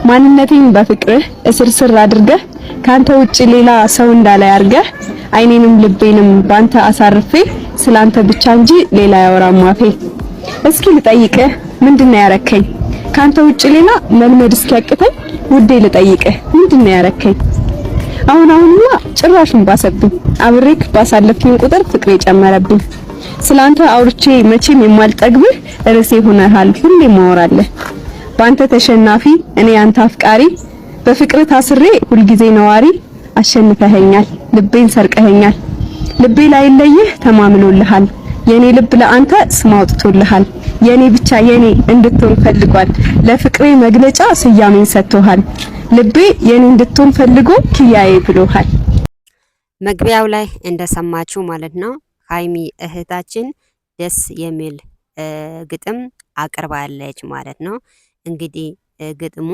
ማንነቴን በፍቅርህ እስርስር አድርገህ ካንተ ውጪ ሌላ ሰው እንዳላይ አርገህ አይኔንም ልቤንም ባንተ አሳርፌ ስላንተ ብቻ እንጂ ሌላ ያወራም አፌ። እስኪ ልጠይቅህ ምንድነው ያረከኝ ካንተ ውጪ ሌላ መልመድ እስኪያቅተኝ ውዴ ልጠይቅህ ምንድነው ያረከኝ? አሁንማ ጭራሽም ባሰብኝ አብሬክ ባሳለፍኩኝ ቁጥር ፍቅሬ ጨመረብኝ። ስላንተ አውርቼ መቼም የማልጠግብህ ርዕሴ ሆነሃል ሁሌም ማወራለህ። ባንተ ተሸናፊ እኔ ያንተ አፍቃሪ በፍቅር ታስሬ ሁልጊዜ ነዋሪ። አሸንፈኸኛል ልቤን ሰርቀኸኛል ልቤ ላይ ለይህ ተማምሎልሃል። የኔ ልብ ለአንተ ስም አውጥቶልሃል። የኔ ብቻ የኔ እንድትሆን ፈልጓል ለፍቅሬ መግለጫ ስያሜን ሰጥቶሃል። ልቤ የኔ እንድትሆን ፈልጎ ኪያዬ ብሎሃል። መግቢያው ላይ እንደሰማችሁ ማለት ነው ሃይሚ እህታችን ደስ የሚል ግጥም አቅርባለች ማለት ነው። እንግዲህ ግጥሙ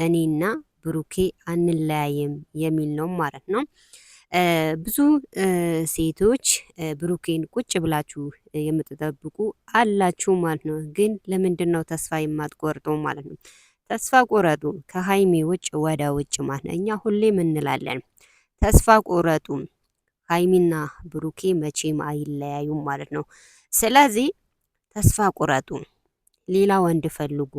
እኔና ብሩኬ አንለያይም የሚል ነው ማለት ነው። ብዙ ሴቶች ብሩኬን ቁጭ ብላችሁ የምትጠብቁ አላችሁ ማለት ነው። ግን ለምንድን ነው ተስፋ የማትቆርጡ ማለት ነው? ተስፋ ቆረጡ ከሃይሚ ውጭ ወደ ውጭ ማለት ነው። እኛ ሁሌም እንላለን ተስፋ ቆረጡ፣ ሃይሚና ብሩኬ መቼም አይለያዩም ማለት ነው። ስለዚህ ተስፋ ቆረጡ፣ ሌላ ወንድ ፈልጉ።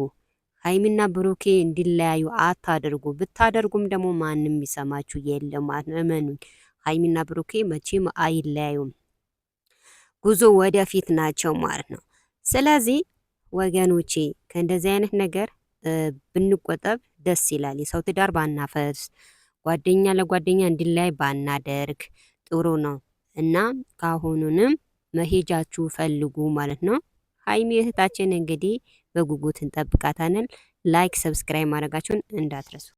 ሃይሚና ብሩኬ እንዲለያዩ አታደርጉ። ብታደርጉም ደግሞ ማንም ይሰማችሁ የለም ማለት ነው። እመኑኝ ሃይሚና ብሩኬ መቼም አይለያዩም። ጉዞ ወደፊት ናቸው ማለት ነው። ስለዚህ ወገኖቼ ከእንደዚህ አይነት ነገር ብንቆጠብ ደስ ይላል። የሰው ትዳር ባናፈርስ፣ ጓደኛ ለጓደኛ እንዲለያይ ባናደርግ ጥሩ ነው እና ካሁኑንም መሄጃችሁ ፈልጉ ማለት ነው። ሃይሚ እህታችን እንግዲህ በጉጉት እንጠብቃታለን። ላይክ ሰብስክራይብ ማድረጋችሁን እንዳትረሱ።